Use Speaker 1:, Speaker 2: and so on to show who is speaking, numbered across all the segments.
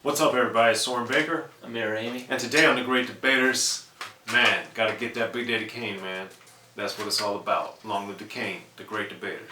Speaker 1: What's up, everybody? It's Soren Baker.
Speaker 2: Amir, Rahimi.
Speaker 1: And today on The Great Debaters, man, gotta get that Big Daddy Kane, man. That's what it's all about. Long live the Kane, The Great Debaters.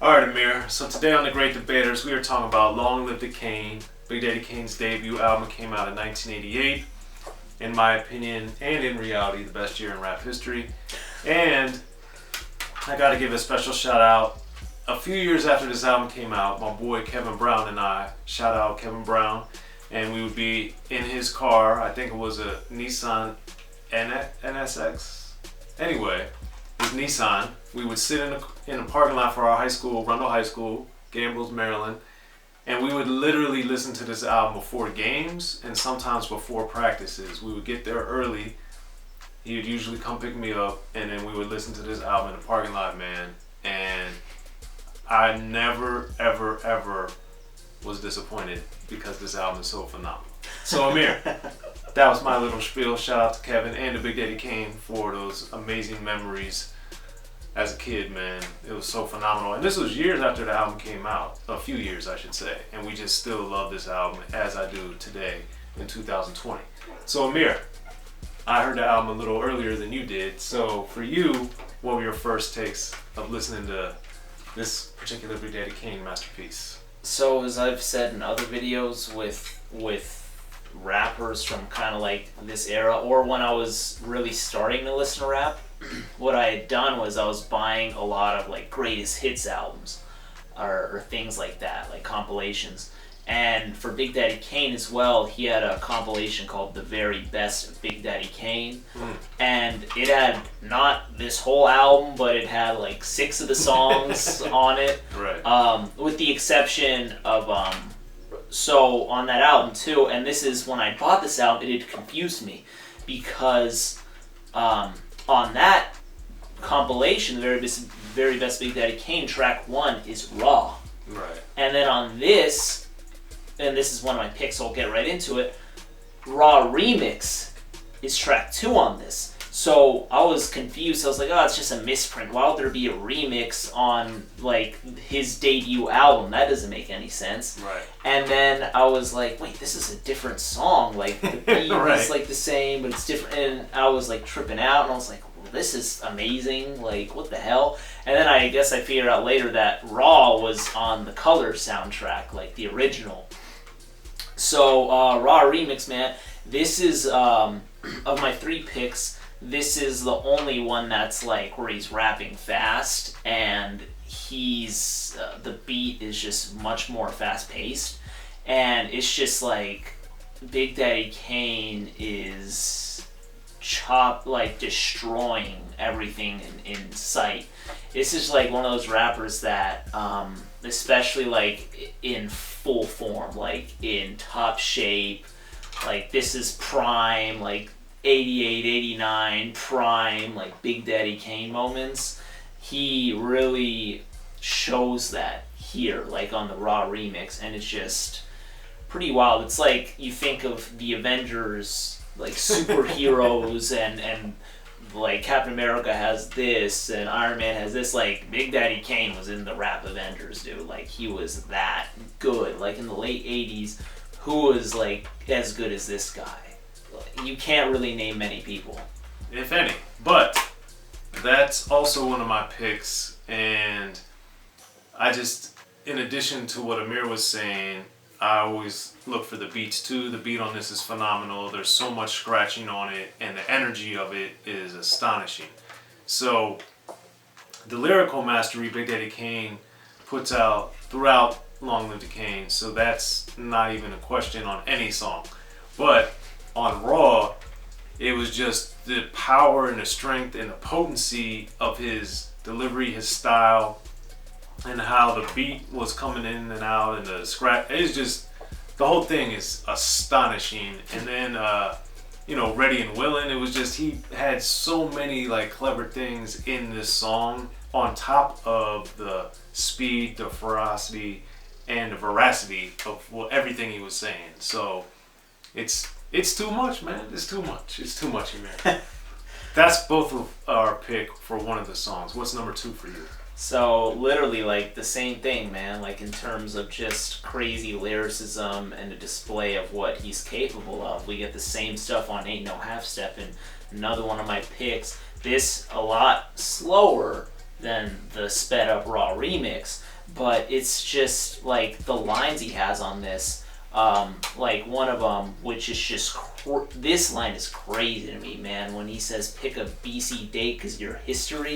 Speaker 1: Alright, Amir, so today on The Great Debaters, we are talking about Long Live the Kane. Big Daddy Kane's debut album came out in 1988. In my opinion, and in reality, the best year in rap history. And I gotta give a special shout out. A few years after this album came out, my boy Kevin Brown and I, shout out Kevin Brown, and we would be in his car. I think it was a Nissan NSX. Anyway, it was Nissan. We would sit in a parking lot for our high school, Rundle High School, Gambrills, Maryland, and we would literally listen to this album before games and sometimes before practices. We would get there early. He would usually come pick me up, and then we would listen to this album in the parking lot, man. And I never, ever, ever was disappointed because this album is so phenomenal. So Amir, that was my little spiel. Shout out to Kevin and the Big Daddy Kane for those amazing memories as a kid, man. It was so phenomenal. And this was years after the album came out. A few years, I should say. And we just still love this album as I do today in 2020. So Amir, I heard the album a little earlier than you did. So for you, what were your first takes of listening to this particular Big Daddy Kane masterpiece?
Speaker 2: So as I've said in other videos with rappers from kind of like this era, or when I was really starting to listen to rap, what I had done was I was buying a lot of like greatest hits albums or things like that, like compilations. And for Big Daddy Kane as well, he had a compilation called The Very Best Big Daddy Kane. And it had not this whole album, but it had like 6 of the songs on it.
Speaker 1: Right.
Speaker 2: With the exception of, so on that album too, and this is when I bought this album, it had confused me because on that compilation, The Very Best Big Daddy Kane, track 1 is Raw.
Speaker 1: Right.
Speaker 2: And then on this, and this is one of my picks, so I'll get right into it, Raw Remix is track 2 on this. So I was confused. I was like, oh, it's just a misprint. Why would there be a remix on like his debut album? That doesn't make any sense.
Speaker 1: Right.
Speaker 2: And then I was like, wait, this is a different song. Like the beat
Speaker 1: Right.
Speaker 2: is like the same, but it's different. And I was like tripping out, and I was like, well, this is amazing. Like, what the hell? And then I guess I figured out later that Raw was on the Color soundtrack, like the original. So Raw Remix, man, this is of my 3 picks, this is the only one that's like where he's rapping fast, and he's the beat is just much more fast paced, and it's just like Big Daddy Kane is destroying everything in sight. This is like one of those rappers that especially like in full form, like in top shape, like this is prime, like 88, 89, prime, like Big Daddy Kane moments. He really shows that here, like on the Raw Remix, and it's just pretty wild. It's like you think of the Avengers, like superheroes, and like Captain America has this, and Iron Man has this. Like Big Daddy Kane was in the rap Avengers, dude. Like he was that good. Like in the late 80s, who was like as good as this guy? You can't really name many people,
Speaker 1: if any. But that's also one of my picks, and I just, in addition to what Amir was saying, I always look for the beats too. The beat on this is phenomenal. There's so much scratching on it, and the energy of it is astonishing. So the lyrical mastery Big Daddy Kane puts out throughout Long Live the Kane, so that's not even a question on any song. But on Raw, it was just the power and the strength and the potency of his delivery, his style, and how the beat was coming in and out, and the scratch. It's just, the whole thing is astonishing. And then, Ready and Willin', it was just, he had so many like clever things in this song on top of the speed, the ferocity, and the veracity of everything he was saying. So it's too much, man. It's too much, Amir. That's both of our pick for one of the songs. What's number 2 for you?
Speaker 2: So literally like the same thing, man, like in terms of just crazy lyricism and a display of what he's capable of. We get the same stuff on Ain't No Half-Steppin', another one of my picks. This a lot slower than the sped up raw remix, but it's just like the lines he has on this. Like one of them, which is just this line is crazy to me, man. When he says pick a BC date because your history,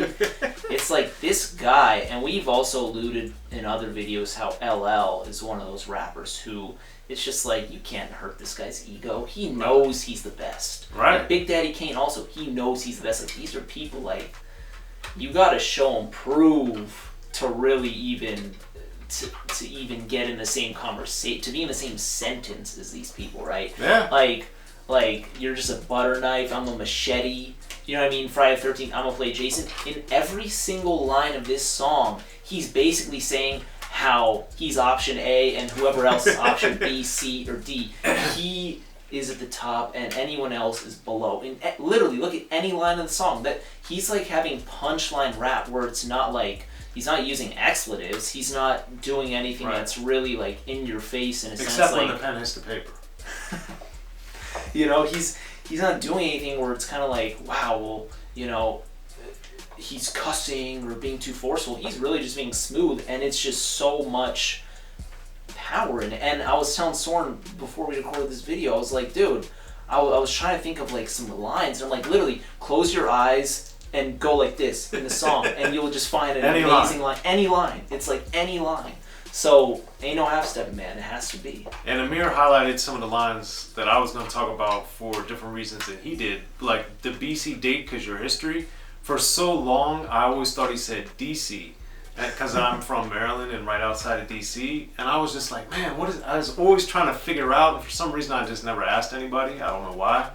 Speaker 2: it's like this guy, and we've also alluded in other videos how LL is one of those rappers who it's just like you can't hurt this guy's ego. He knows he's the best.
Speaker 1: Right.
Speaker 2: Like Big Daddy Kane also, he knows he's the best. Like these are people like you gotta show and prove to really even. To even get in the same conversation, to be in the same sentence as these people, right?
Speaker 1: Yeah.
Speaker 2: Like you're just a butter knife, I'm a machete. You know what I mean? Friday the 13th, I'm gonna play Jason. In every single line of this song, he's basically saying how he's option A and whoever else is option B, C, or D. He is at the top and anyone else is below. And literally, look at any line of the song. That he's like having punchline rap where it's not like. He's not using expletives. He's not doing anything that's really like in your face in a sense.
Speaker 1: Except when
Speaker 2: like,
Speaker 1: the pen hits the paper.
Speaker 2: You know, he's not doing anything where it's kind of like, wow, well, you know, he's cussing or being too forceful. He's really just being smooth, and it's just so much power in it. And I was telling Soren before we recorded this video, I was like, dude, I was trying to think of like some lines, and I'm like, literally, close your eyes and go like this in the song, and you'll just find an amazing line. Any line. It's like any line. So, ain't no half-stepping, man. It has to be.
Speaker 1: And Amir highlighted some of the lines that I was going to talk about for different reasons than he did. Like the BC date because your history. For so long, I always thought he said DC. Because I'm from Maryland and right outside of DC. And I was just like, man, what is... I was always trying to figure out. And for some reason, I just never asked anybody. I don't know why.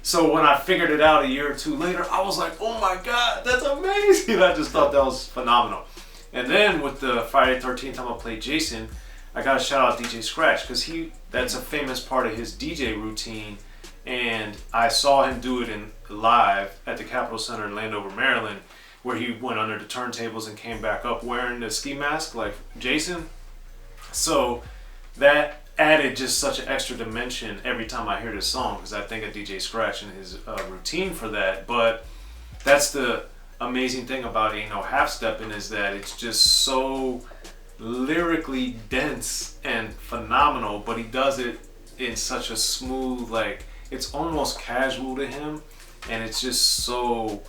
Speaker 1: So when I figured it out a year or two later, I was like, oh my God, that's amazing. I just thought that was phenomenal. And then with the Friday the 13th, I'm going to play Jason. I got to shout out DJ Scratch because that's a famous part of his DJ routine. And I saw him do it live at the Capitol Center in Landover, Maryland, where he went under the turntables and came back up wearing the ski mask like Jason. So that added just such an extra dimension every time I hear this song because I think of DJ Scratch and his routine for that. But that's the amazing thing about Ain't No Half-Steppin' is that it's just so lyrically dense and phenomenal, but he does it in such a smooth, like, it's almost casual to him, and it's just so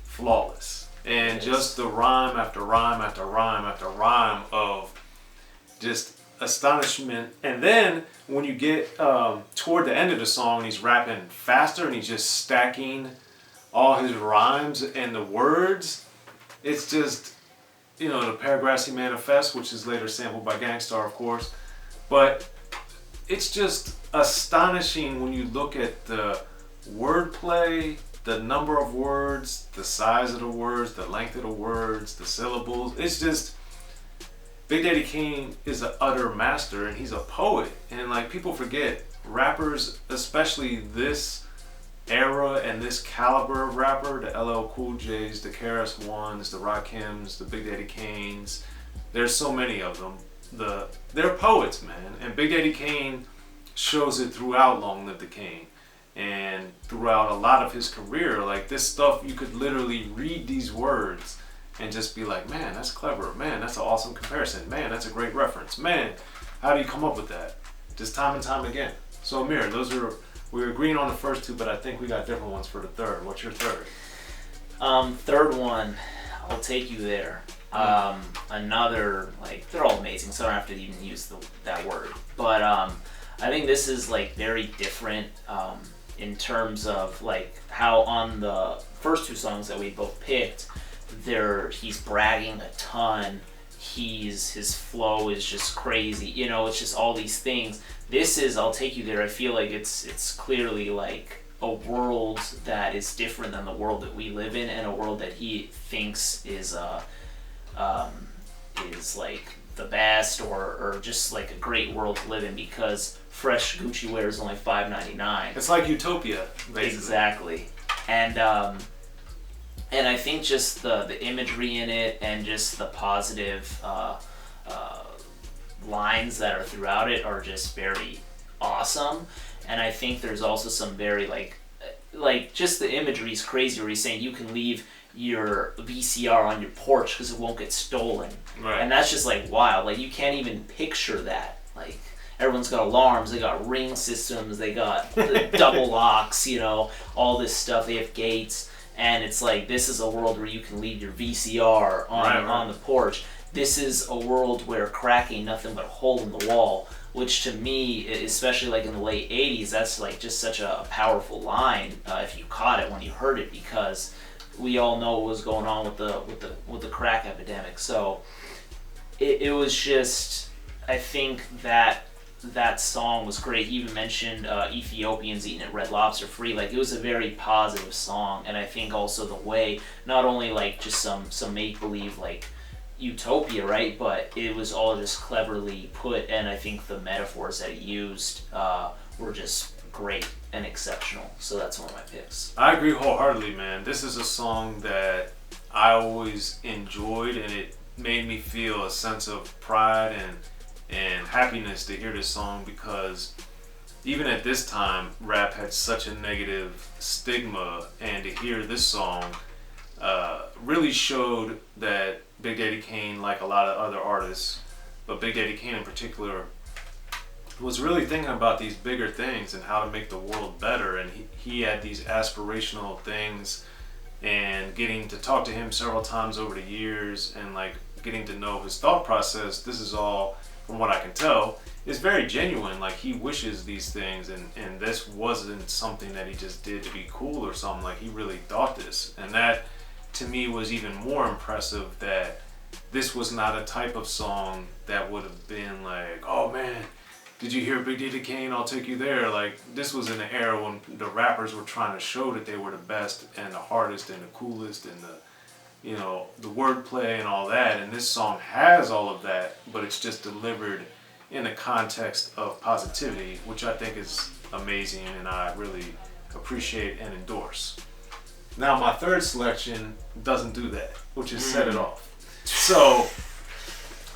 Speaker 1: flawless. And just the rhyme after rhyme after rhyme after rhyme of just astonishment. And then when you get toward the end of the song, he's rapping faster and he's just stacking all his rhymes and the words. It's just, you know, the Paragrassy Manifest, which is later sampled by Gangster, of course. But it's just astonishing when you look at the wordplay, the number of words, the size of the words, the length of the words, the syllables. It's just, Big Daddy Kane is an utter master and he's a poet. And like people forget, rappers, especially this era and this caliber of rapper, the LL Cool J's, the KRS Ones, the Rakims, the Big Daddy Kanes, there's so many of them. They're poets, man. And Big Daddy Kane shows it throughout Long Live the Kane. And throughout a lot of his career, like this stuff, you could literally read these words and just be like, man, that's clever. Man, that's an awesome comparison. Man, that's a great reference. Man, how do you come up with that? Just time and time again. So Amir, we're agreeing on the first two, but I think we got different ones for the third. What's your third?
Speaker 2: Third one, I'll take you there. Another, like, they're all amazing, so I don't have to even use that word. But I think this is like very different. In terms of like how on the first two songs that we both picked, he's bragging a ton. His flow is just crazy. You know, it's just all these things. This is I'll Take You There. I feel like it's clearly like a world that is different than the world that we live in, and a world that he thinks is like the best or just like a great world to live in because fresh Gucci wear is only $5.99.
Speaker 1: It's like Utopia, basically.
Speaker 2: Exactly. And And I think just the imagery in it and just the positive lines that are throughout it are just very awesome. And I think there's also some very like just the imagery is crazy where he's saying you can leave your VCR on your porch because it won't get stolen.
Speaker 1: Right.
Speaker 2: And that's just like wild. Like you can't even picture that. Like everyone's got alarms, they got ring systems, they got double locks, you know, all this stuff. They have gates, and it's like this is a world where you can leave your VCR on the porch. This is a world where crack ain't nothing but a hole in the wall, which to me, especially like in the late 80s, that's like just such a powerful line if you caught it when you heard it, because we all know what was going on with the crack epidemic. So it was just, I think that song was great. He even mentioned Ethiopians eating at Red Lobster free. Like, it was a very positive song, and I think also the way, not only like just some make-believe like utopia, right, but it was all just cleverly put, and I think the metaphors that he used were just great and exceptional. So that's one of my picks.
Speaker 1: I agree wholeheartedly, man. This is a song that I always enjoyed, and it made me feel a sense of pride and happiness to hear this song, because even at this time, rap had such a negative stigma, and to hear this song really showed that Big Daddy Kane, like a lot of other artists, but Big Daddy Kane in particular, was really thinking about these bigger things and how to make the world better. And he had these aspirational things, and getting to talk to him several times over the years and like getting to know his thought process, this is all, from what I can tell, is very genuine. Like, he wishes these things, and this wasn't something that he just did to be cool or something. Like, he really thought this, and that to me was even more impressive, that this was not a type of song that would have been like, oh man, did you hear Big Daddy Kane? I'll take you there. Like, this was in an era when the rappers were trying to show that they were the best and the hardest and the coolest and the, you know, the wordplay and all that. And this song has all of that, but it's just delivered in a context of positivity, which I think is amazing and I really appreciate and endorse. Now, my third selection doesn't do that, which is Set It Off. So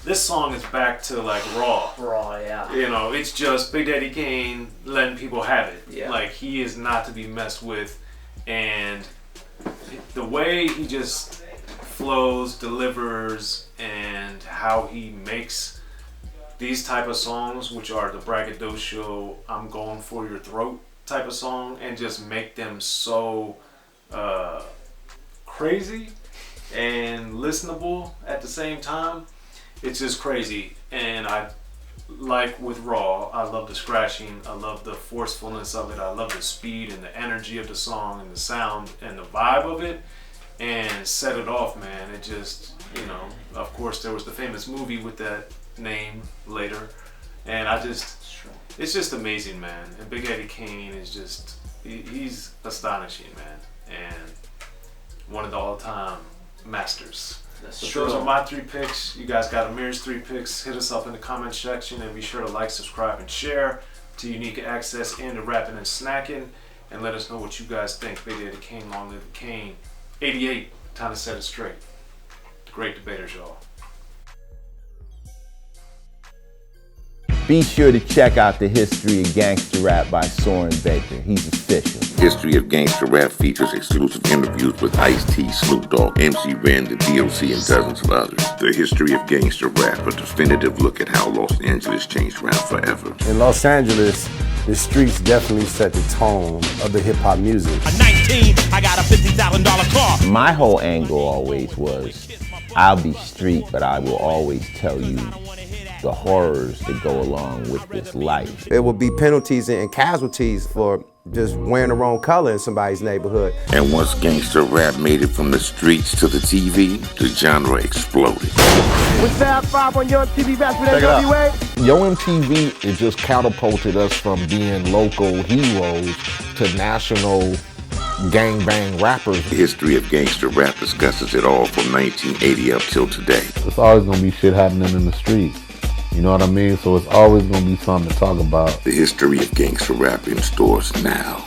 Speaker 1: this song is back to like raw.
Speaker 2: Raw, yeah.
Speaker 1: You know, it's just Big Daddy Kane letting people have it.
Speaker 2: Yeah.
Speaker 1: Like, he is not to be messed with, and the way he just flows, delivers, and how he makes these type of songs, which are the braggadocio, I'm going for your throat type of song, and just make them so crazy and listenable at the same time. It's just crazy. And I, like with Raw, I love the scratching, I love the forcefulness of it, I love the speed and the energy of the song and the sound and the vibe of it. And Set It Off, man, it just, you know, of course there was the famous movie with that name later, and it's just amazing, man. And Big Daddy Kane is just, he's astonishing, man, and one of the all-time masters.
Speaker 2: That's
Speaker 1: So those are my 3 picks. You guys got Amir's 3 picks. Hit us up in the comment section, and be sure to like, subscribe, and share to Unique Access and to Rapping and Snacking, and let us know what you guys think. Big Daddy Kane, long live the Kane. 88, time to set it straight. Great debaters, y'all.
Speaker 3: Be sure to check out the History of Gangster Rap by Soren Baker. He's official.
Speaker 4: History of Gangster Rap features exclusive interviews with Ice-T, Snoop Dogg, MC Ren, the D.O.C, and dozens of others. The History of Gangster Rap, a definitive look at how Los Angeles changed rap forever.
Speaker 5: In Los Angeles, the streets definitely set the tone of the hip-hop music.
Speaker 6: At 19, I got a $50,000 car.
Speaker 3: My whole angle always was, I'll be street, but I will always tell you the horrors that go along with this life.
Speaker 5: There will be penalties and casualties for just wearing the wrong color in somebody's neighborhood.
Speaker 4: And once gangster rap made it from the streets to the TV, the genre exploded.
Speaker 5: What's that 5 on your TV back with NWA?
Speaker 7: Yo MTV, it just catapulted us from being local heroes to national gangbang rappers.
Speaker 4: The History of Gangster Rap discusses it all from 1980 up till today.
Speaker 7: It's always gonna be shit happening in the streets. You know what I mean? So it's always gonna be something to talk about.
Speaker 4: The History of Gangster Rap in stores now.